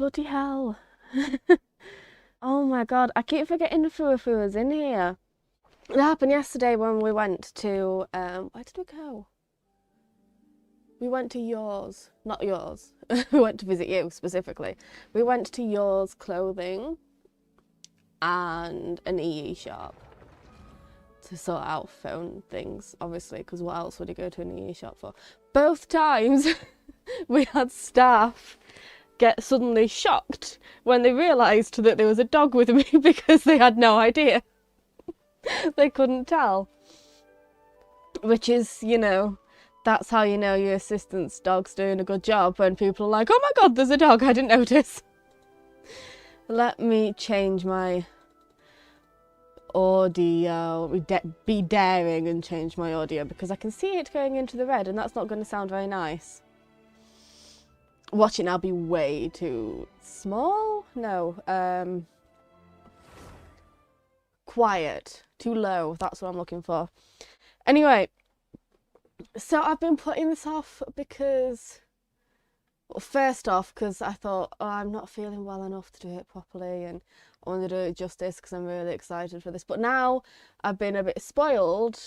bloody hell. Oh my god, I keep forgetting Fufu was in here. It happened yesterday when we went to, where did we go? We went to yours, not yours. We went to visit you specifically. We went to yours clothing and an EE shop to sort out phone things, obviously, because what else would you go to an EE shop for? Both times we had staff get suddenly shocked when they realised that there was a dog with me because they had no idea. They couldn't tell. Which is, you know, that's how you know your assistant's dog's doing a good job, when people are like, oh my god, there's a dog, I didn't notice. Let me change my audio, be daring and change my audio, because I can see it going into the red and that's not going to sound very nice. Watch it now be way too small? No, quiet, too low, that's what I'm looking for. Anyway, so I've been putting this off because, well, first off, because I thought, oh, I'm not feeling well enough to do it properly and I want to do it justice because I'm really excited for this. But now I've been a bit spoiled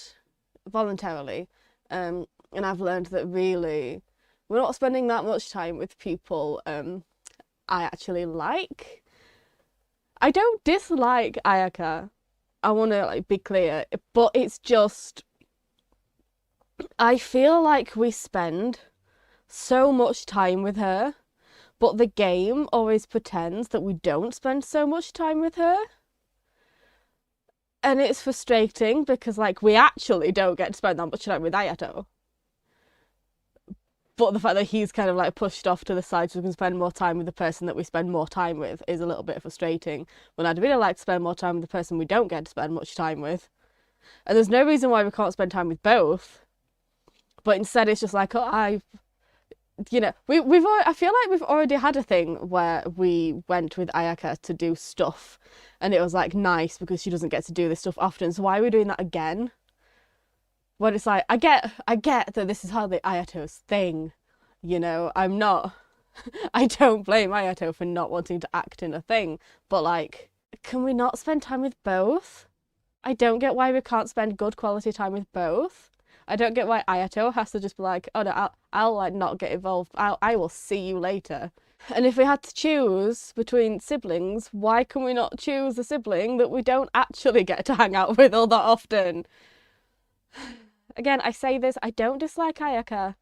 voluntarily, and I've learned that really we're not spending that much time with people I actually like. I don't dislike Ayaka, I want to be clear, but it's just, I feel like we spend so much time with her, but the game always pretends that we don't spend so much time with her. And it's frustrating because, like, we actually don't get to spend that much time with Ayato. But the fact that he's kind of like pushed off to the side so we can spend more time with the person that we spend more time with is a little bit frustrating. When I'd really like to spend more time with the person we don't get to spend much time with. And there's no reason why we can't spend time with both. But instead it's just like, oh, I feel like we've already had a thing where we went with Ayaka to do stuff and it was like nice because she doesn't get to do this stuff often. So why are we doing that again? When it's like, I get that this is hardly Ayato's thing, you know, I don't blame Ayato for not wanting to act in a thing, but like, can we not spend time with both? I don't get why we can't spend good quality time with both. I don't get why Ayato has to just be like, oh no, I'll like not get involved, I will see you later. And if we had to choose between siblings, why can we not choose a sibling that we don't actually get to hang out with all that often? Again, I say this, I don't dislike Ayaka.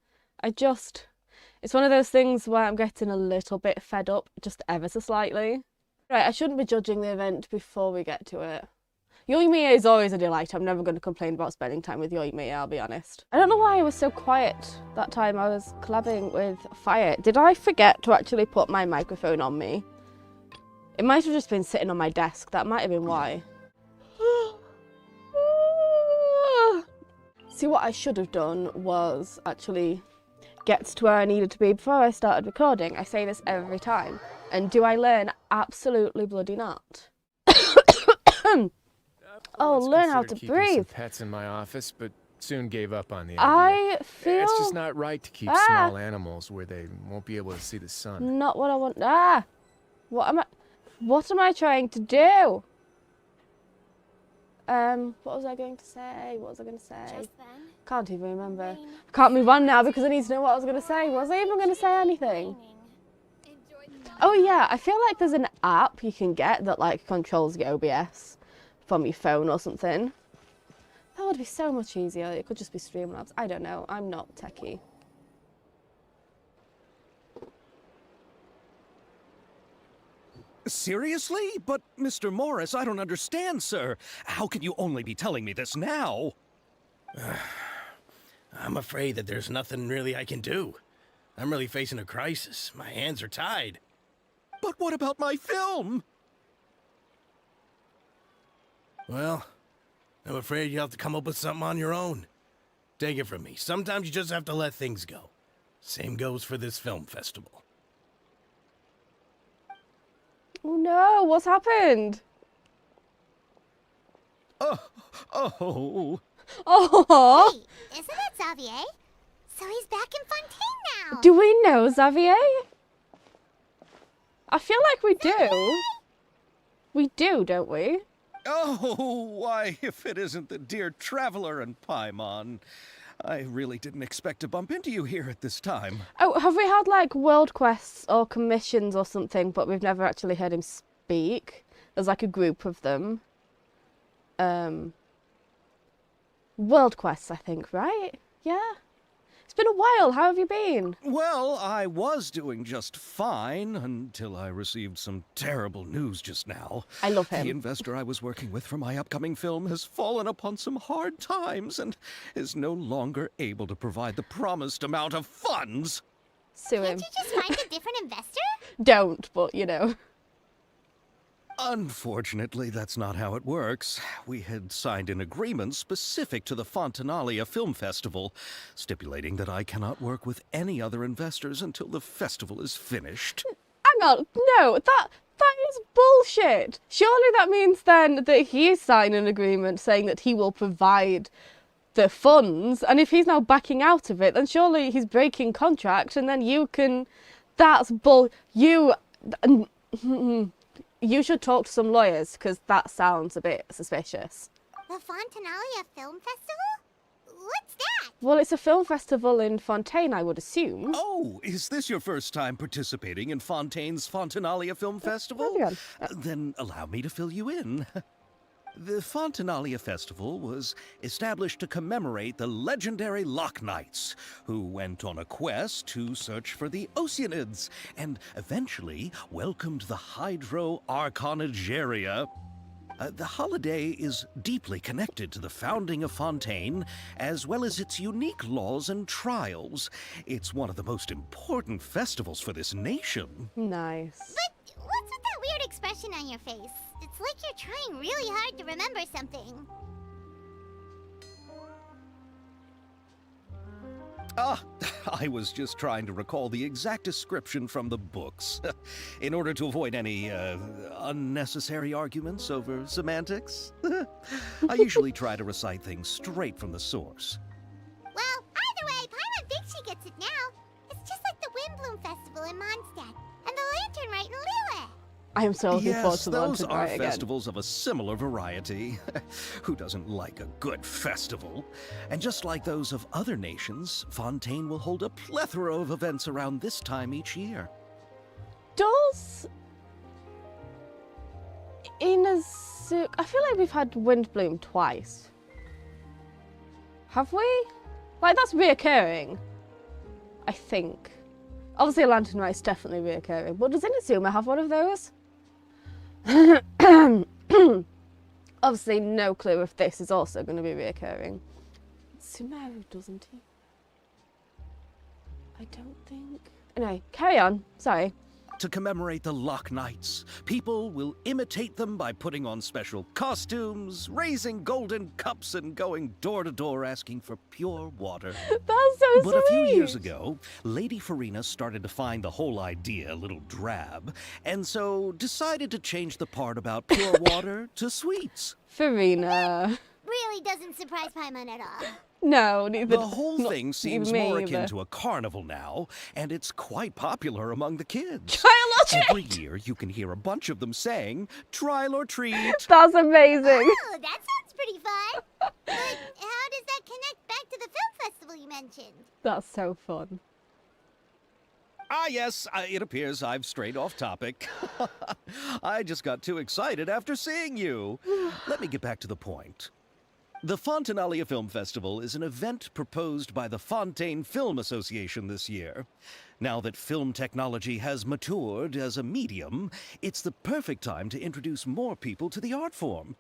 It's one of those things where I'm getting a little bit fed up, just ever so slightly. Right, I shouldn't be judging the event before we get to it. Yoimiya is always a delight. I'm never going to complain about spending time with Yoimiya, I'll be honest. I don't know why I was so quiet that time I was collabing with Fire. Did I forget to actually put my microphone on me? It might have just been sitting on my desk, that might have been why. See, what I should have done was actually get to where I needed to be before I started recording. I say this every time. And do I learn? Absolutely bloody not. Oh, learn how to breathe. Some pets in my office, but soon gave up on the idea. I feel... It's just not right to keep small animals where they won't be able to see the sun. Not what I want. What am I trying to do? What was I going to say? Can't even remember. I can't move on now because I need to know what I was going to say. Was I even going to say anything? Oh yeah, I feel like there's an app you can get that like controls your OBS from your phone or something. That would be so much easier. It could just be Streamlabs. I don't know. I'm not techie. Seriously? But, Mr. Morris, I don't understand, sir. How can you only be telling me this now? I'm afraid that there's nothing really I can do. I'm really facing a crisis. My hands are tied. But what about my film? Well, I'm afraid you'll have to come up with something on your own. Take it from me. Sometimes you just have to let things go. Same goes for this film festival. Oh no, what's happened? Oh. Oh. Hey, isn't that Xavier? So he's back in Fontaine now. Do we know Xavier? I feel like we do. We do, don't we? Oh, why, if it isn't the dear Traveler and Paimon. I really didn't expect to bump into you here at this time. Oh, have we had like world quests or commissions or something, but we've never actually heard him speak? There's like a group of them. World quests, I think, right? Yeah. It's been a while. How have you been? Well, I was doing just fine until I received some terrible news just now. I love him. The investor I was working with for my upcoming film has fallen upon some hard times and is no longer able to provide the promised amount of funds. Sue him. Can't you just find a different investor? Don't, but you know. Unfortunately, that's not how it works. We had signed an agreement specific to the Fontanalia Film Festival, stipulating that I cannot work with any other investors until the festival is finished. Hang on. No, that is bullshit. Surely that means then that he's signed an agreement saying that he will provide the funds, and if he's now backing out of it, then surely he's breaking contract, and then you can... That's bull... You should talk to some lawyers, because that sounds a bit suspicious. The Fontanalia Film Festival? What's that? Well, it's a film festival in Fontaine, I would assume. Oh, is this your first time participating in Fontaine's Fontanalia Film Festival? Carry on. Then allow me to fill you in. The Fontanalia Festival was established to commemorate the legendary Loch Knights, who went on a quest to search for the Oceanids, and eventually welcomed the Hydro Arconageria. The holiday is deeply connected to the founding of Fontaine, as well as its unique laws and trials. It's one of the most important festivals for this nation. Nice. But what's with that weird expression on your face? It's like you're trying really hard to remember something. I was just trying to recall the exact description from the books, in order to avoid any unnecessary arguments over semantics. I usually try to recite things straight from the source. Well, either way, Paimon thinks she gets it now. It's just like the Windbloom Festival in Mondstadt, and the Lantern Rite in Lille. I am so looking forward Yes, to the those Lantern are Rite again. festivals of a similar variety. Who doesn't like a good festival? And just like those of other nations, Fontaine will hold a plethora of events around this time each year. Does Inazuka... I feel like we've had Windbloom twice. Have we? Like, that's reoccurring. I think. Obviously, a Lantern Rite's definitely reoccurring. But does Inazuma have one of those? Obviously, no clue if this is also going to be reoccurring. Sumeru, doesn't he? I don't think... Anyway, carry on. Sorry. To commemorate the Loch Knights, people will imitate them by putting on special costumes, raising golden cups, and going door to door asking for pure water. That's so But sweet. a few years ago, Lady Farina started to find the whole idea a little drab, and so decided to change the part about pure water to sweets. Farina. Really doesn't surprise Paimon at all. No, neither. The whole not thing seems me more either. akin to a carnival now, and it's quite popular among the kids. Trial or treat. Every year, you can hear a bunch of them saying, "Trial or treat." That's amazing. Oh, that sounds pretty fun. But how does that connect back to the film festival you mentioned? That's so fun. Ah, yes, it appears I've strayed off topic. I just got too excited after seeing you. Let me get back to the point. The Fontanalia Film Festival is an event proposed by the Fontaine Film Association this year. Now that film technology has matured as a medium, it's the perfect time to introduce more people to the art form.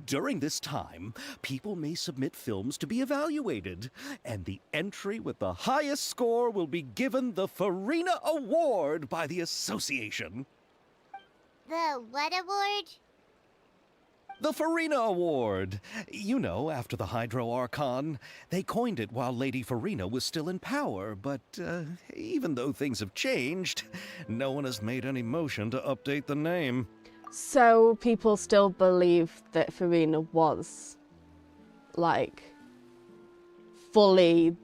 During this time, people may submit films to be evaluated, and the entry with the highest score will be given the Farina Award by the association. The what award? The Farina Award. You know, after the Hydro Archon. They coined it while Lady Farina was still in power, but even though things have changed, no one has made any motion to update the name. So people still believe that Farina was, like, fully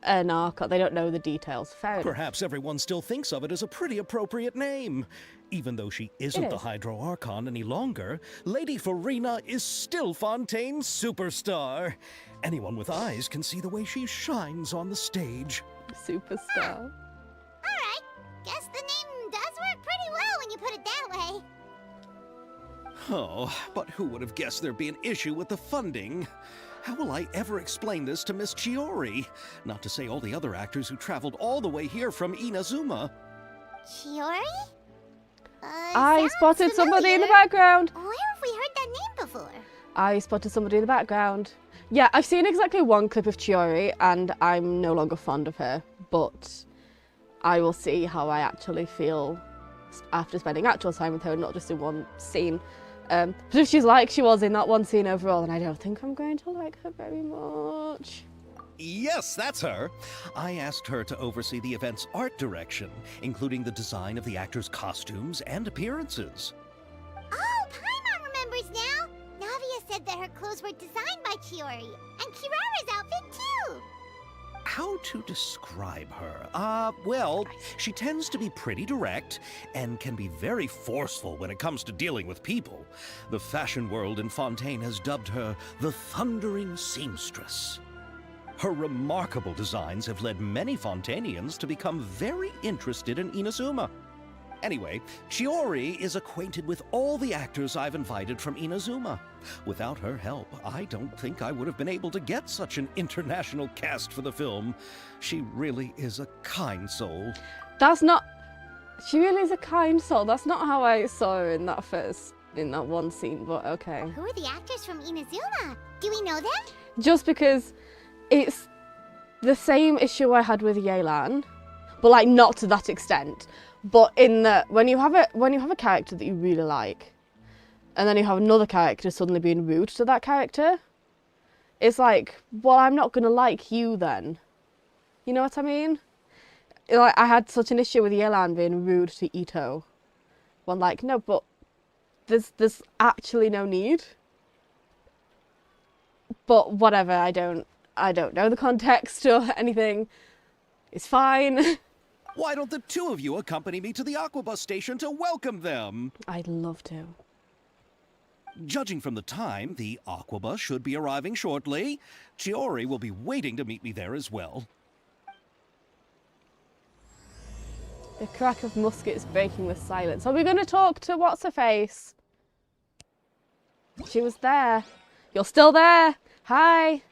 an Archon. They don't know the details. Fair enough. Perhaps everyone still thinks of it as a pretty appropriate name. Even though she isn't the is. Hydro Archon any longer, Lady Farina is still Fontaine's superstar. Anyone with eyes can see the way she shines on the stage. Superstar. Alright, guess the name does work pretty well when you put it that way. Oh, but who would have guessed there'd be an issue with the funding? How will I ever explain this to Miss Chiori? Not to say all the other actors who traveled all the way here from Inazuma. Chiori? I Sounds spotted somebody in the familiar. background. Where have we heard that name before? I spotted somebody in the background. Yeah, I've seen exactly one clip of Chiori, and I'm no longer fond of her. But I will see how I actually feel after spending actual time with her, not just in one scene. But if she's like she was in that one scene overall, then I don't think I'm going to like her very much. Yes, that's her. I asked her to oversee the event's art direction, including the design of the actors' costumes and appearances. Oh, Paimon remembers now! Navia said that her clothes were designed by Chiori, and Kirara's outfit too! How to describe her? Well, she tends to be pretty direct and can be very forceful when it comes to dealing with people. The fashion world in Fontaine has dubbed her the Thundering Seamstress. Her remarkable designs have led many Fontainians to become very interested in Inazuma. Anyway, Chiori is acquainted with all the actors I've invited from Inazuma. Without her help, I don't think I would have been able to get such an international cast for the film. She really is a kind soul. That's not... She really is a kind soul. That's not how I saw her in that one scene, but okay. Who are the actors from Inazuma? Do we know them? Just because it's the same issue I had with Yelan, but like not to that extent. But in that, when you have a character that you really like, and then you have another character suddenly being rude to that character, it's like, well, I'm not gonna like you then. You know what I mean? Like, I had such an issue with Yelan being rude to Ito. When like, no, but there's actually no need. But whatever, I don't know the context or anything. It's fine. Why don't the two of you accompany me to the Aquabus station to welcome them? I'd love to. Judging from the time, the Aquabus should be arriving shortly. Chiori will be waiting to meet me there as well. The crack of muskets breaking the silence. Are we going to talk to what's-her-face? She was there. You're still there. Hi.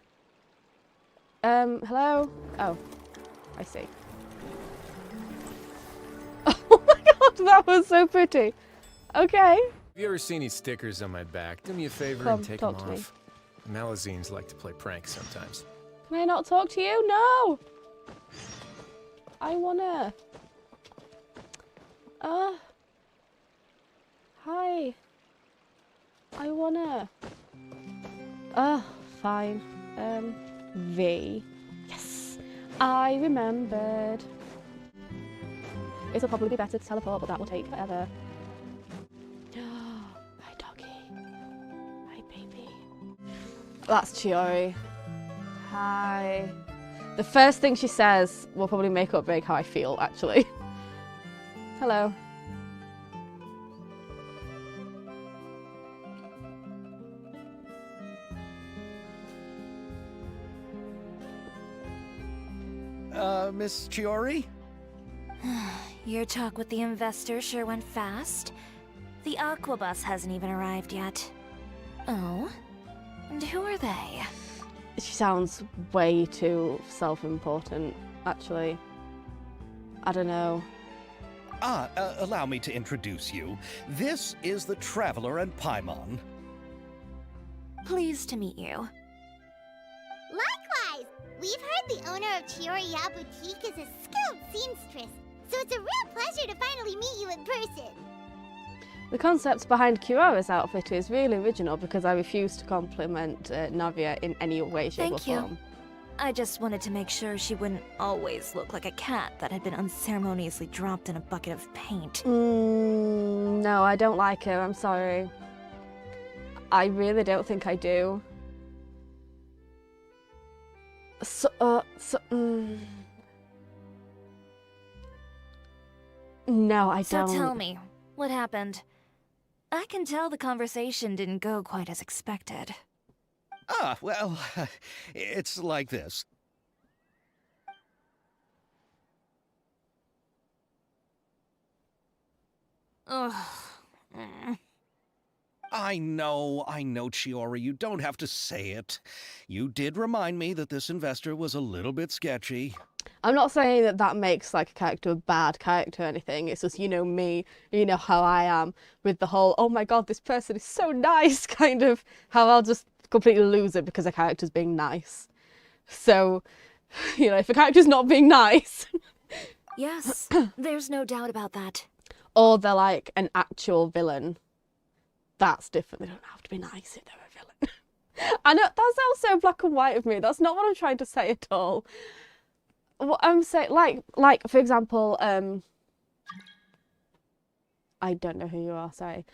Hello? Oh, I see. Oh my god, that was so pretty. Okay. Have you ever seen these stickers on my back? Do me a favor Come, and take them talk to me. off. Malazines like to play pranks sometimes. Can I not talk to you? No. I wanna. Hi. I wanna. Fine. V. Yes. I remembered. It'll probably be better to teleport, but that will take forever. Hi, doggy. Hi, baby. That's Chiori. Hi. The first thing she says will probably make or break how I feel, actually. Hello. Miss Chiori? Your talk with the investor sure went fast. The Aquabus hasn't even arrived yet. Oh? And who are they? She sounds way too self-important, actually. I don't know. Allow me to introduce you. This is the Traveler and Paimon. Pleased to meet you. Likewise! We've heard the owner of Chioriya Boutique is a skilled seamstress, so it's a real pleasure to finally meet you in person. The concept behind Kirara's outfit is really original because I refuse to compliment Navia in any way, shape, Thank or you. form. I just wanted to make sure she wouldn't always look like a cat that had been unceremoniously dropped in a bucket of paint. No, I don't like her. I'm sorry. I really don't think I do. No, I So don't. tell me, what happened? I can tell the conversation didn't go quite as expected. Ah, well, it's like this. Ugh. Mm. I know, Chiori, you don't have to say it. You did remind me that this investor was a little bit sketchy. I'm not saying that that makes like a character a bad character or anything. It's just, you know me, you know how I am with the whole, oh my god, this person is so nice kind of, how I'll just completely lose it because a character's being nice. So, you know, if a character's not being nice, Yes, there's no doubt about that. or they're like an actual villain, that's different. They don't have to be nice if they're a villain. I know that sounds so black and white of me. That's not what I'm trying to say at all. What I'm saying, like for example, I don't know who you are. Sorry.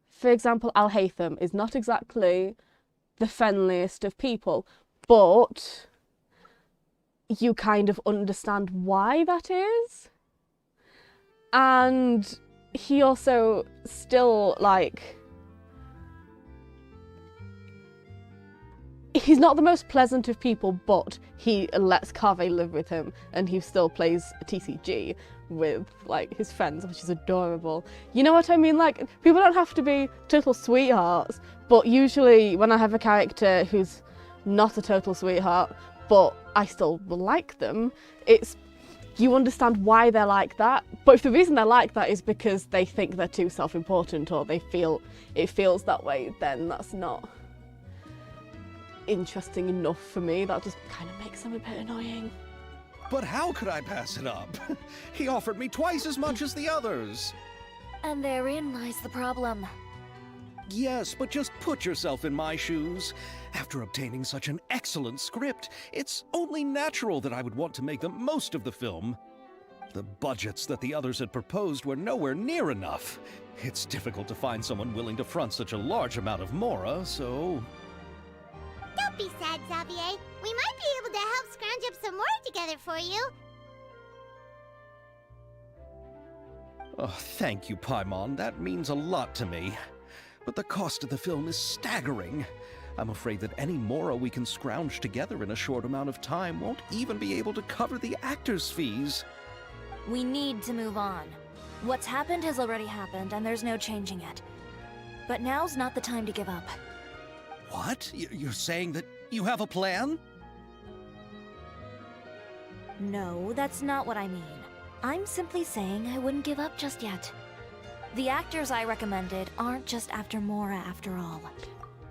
For example, Al Haytham is not exactly the friendliest of people, but you kind of understand why that is, and he also still like. He's not the most pleasant of people, but he lets Kaveh live with him, and he still plays TCG with like his friends, which is adorable. You know what I mean? Like, people don't have to be total sweethearts, but usually when I have a character who's not a total sweetheart, but I still like them, it's you understand why they're like that. But if the reason they're like that is because they think they're too self-important, or they feel it feels that way, then that's not interesting enough for me. That just kind of makes them a bit annoying. But how could I pass it up? He offered me twice as much as the others. And therein lies the problem. Yes, but just put yourself in my shoes. After obtaining such an excellent script, it's only natural that I would want to make the most of the film. The budgets that the others had proposed were nowhere near enough. It's difficult to find someone willing to front such a large amount of mora, so... Don't be sad, Xavier. We might be able to help scrounge up some more together for you. Oh, thank you, Paimon. That means a lot to me. But the cost of the film is staggering. I'm afraid that any mora we can scrounge together in a short amount of time won't even be able to cover the actors' fees. We need to move on. What's happened has already happened, and there's no changing it. But now's not the time to give up. What? You're saying that you have a plan? No, that's not what I mean. I'm simply saying I wouldn't give up just yet. The actors I recommended aren't just after Mora after all.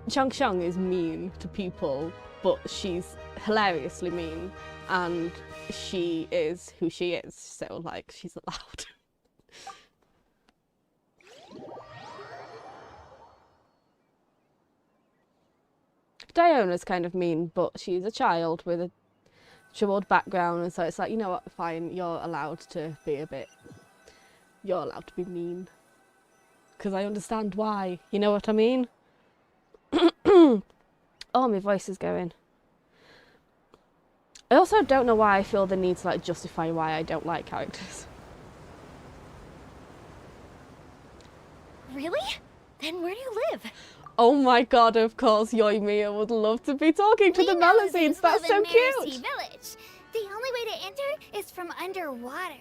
Chang Shang is mean to people, but she's hilariously mean, and she is who she is, so like she's allowed. Diona's kind of mean, but she's a child with a troubled background, and so it's like, you know what, fine, you're allowed to be a bit... You're allowed to be mean. Because I understand why, you know what I mean? Oh, my voice is going. I also don't know why I feel the need to like justify why I don't like characters. Really? Then where do you live? Oh my god, of course, Yoimiya would love to be talking to the Melusines. That's so cute. Village. The only way to enter is from underwater.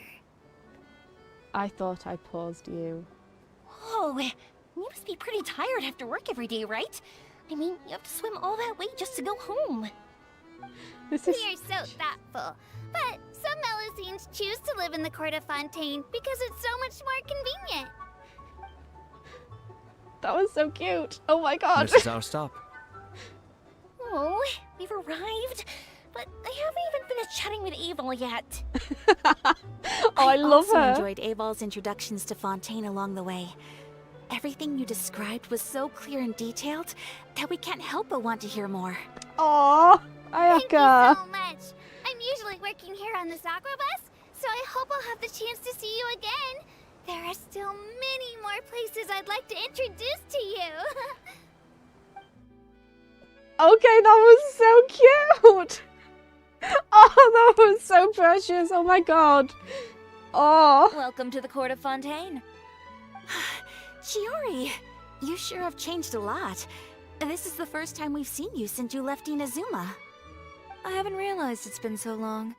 I thought I paused you. Whoa, you must be pretty tired after work every day, right? I mean, you have to swim all that way just to go home. This is... We are so thoughtful. But some Melusines choose to live in the Court of Fontaine because it's so much more convenient. That was so cute. Oh my god. This is our stop. Oh, we've arrived. But I haven't even finished chatting with Aval yet. Oh, I love also her. enjoyed Aval's introductions to Fontaine along the way. Everything you described was so clear and detailed that we can't help but want to hear more. Aww, Thank you Ayaka. so much. I'm usually working here on this aqua bus, so I hope I'll have the chance to see you again. There are still many more places I'd like to introduce to you. Okay, that was so cute. Oh, that was so precious. Oh my god. Oh. Welcome to the court of Fontaine. Chiori, you sure have changed a lot. This is the first time we've seen you since you left Inazuma. I haven't realized it's been so long.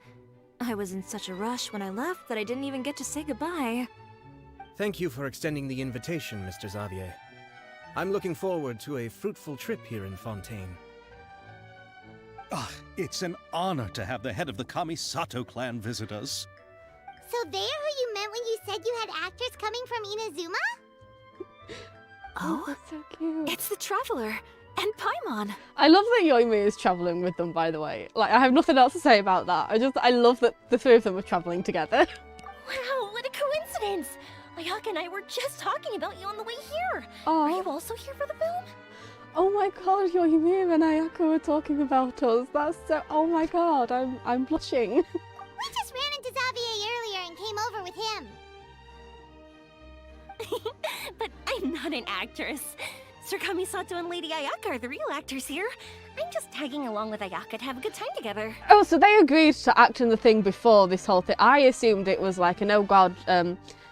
I was in such a rush when I left that I didn't even get to say goodbye. Thank you for extending the invitation, Mr. Xavier. I'm looking forward to a fruitful trip here in Fontaine. Ah, it's an honor to have the head of the Kamisato clan visit us. So they're who you meant when you said you had actors coming from Inazuma? Oh, That's so cute. it's the Traveler and Paimon. I love that Yoimi is traveling with them, by the way. Like, I have nothing else to say about that. I love that the three of them are traveling together. Wow, what a coincidence! Ayaka and I were just talking about you on the way here. Oh. Are you also here for the film? Oh my god, Yoimi and Ayaka were talking about us. That's so. Oh my god, I'm blushing. We just ran into Xavier earlier and came over with him. But I'm not an actress. Sir Kamisato and Lady Ayaka are the real actors here. I'm just tagging along with Ayaka to have a good time together. Oh, so they agreed to act in the thing before this whole thing. I assumed it was like an oh god,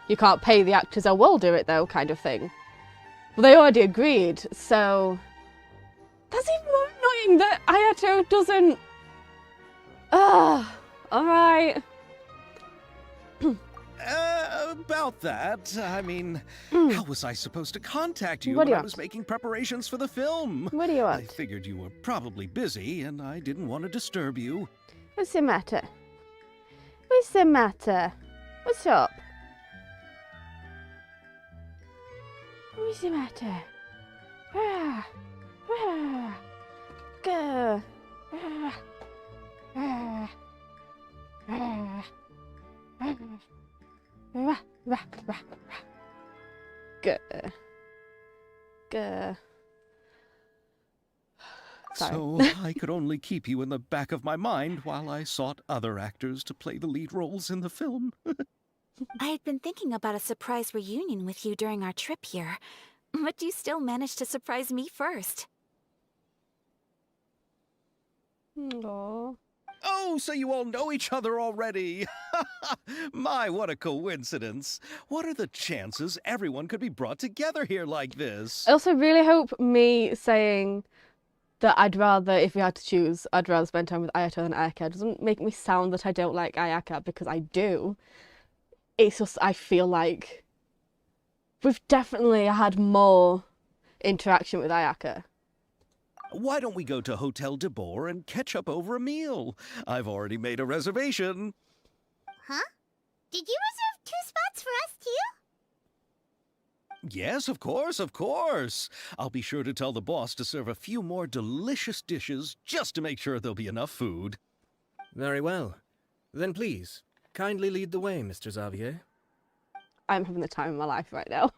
you can't pay the actors, I will do it though kind of thing. Well, they already agreed, so that's even more annoying that Ayato doesn't. Ah, all right. About that, I mean, how was I supposed to contact you What do when you I was want? making preparations for the film? What do you I want? figured you were probably busy, and I didn't want to disturb you. What's the matter? What's the matter? What's up? What's the matter? Ah, ah, go. Ah, ah, ah, ah. Rah, rah, rah, rah. Go. Go. Sorry. So I could only keep you in the back of my mind while I sought other actors to play the lead roles in the film. I had been thinking about a surprise reunion with you during our trip here, but you still managed to surprise me first. Aw. Oh, so you all know each other already. My, what a coincidence. What are the chances everyone could be brought together here like this? I also really hope me saying that I'd rather, if we had to choose, I'd rather spend time with Ayato than Ayaka doesn't make me sound that I don't like Ayaka, because I do. It's just, I feel like we've definitely had more interaction with Ayaka. Why don't we go to Hotel de Boer and catch up over a meal? I've already made a reservation. Huh? Did you reserve 2 spots for us too? Yes, of course, of course. I'll be sure to tell the boss to serve a few more delicious dishes just to make sure there'll be enough food. Very well. Then please, kindly lead the way, Mr. Xavier. I'm having the time of my life right now.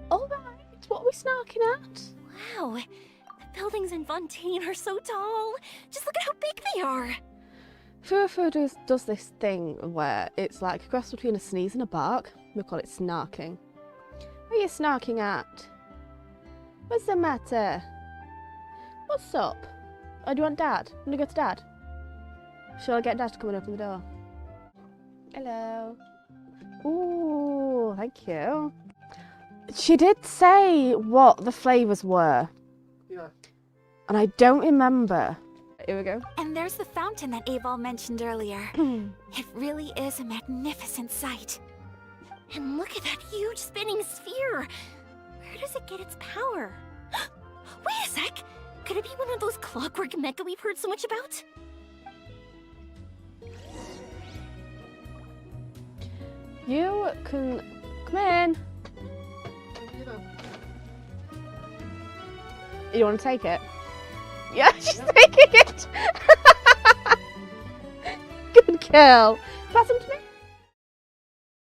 All right, what are we snarking at? Wow, the buildings in Fontaine are so tall. Just look at how big they are. Furufu does this thing where it's like a cross between a sneeze and a bark. We call it snarking. What are you snarking at? What's the matter? What's up? Oh, do you want Dad? Want to go to Dad? Shall I get Dad to come and open the door? Hello. Ooh, thank you. She did say what the flavours were. Yeah. And I don't remember. Here we go. And there's the fountain that Aval mentioned earlier. It really is a magnificent sight. And look at that huge spinning sphere. Where does it get its power? Wait a sec. Could it be one of those clockwork mecha we've heard so much about? You can come in. You want to take it? Yeah, she's taking it. Good girl.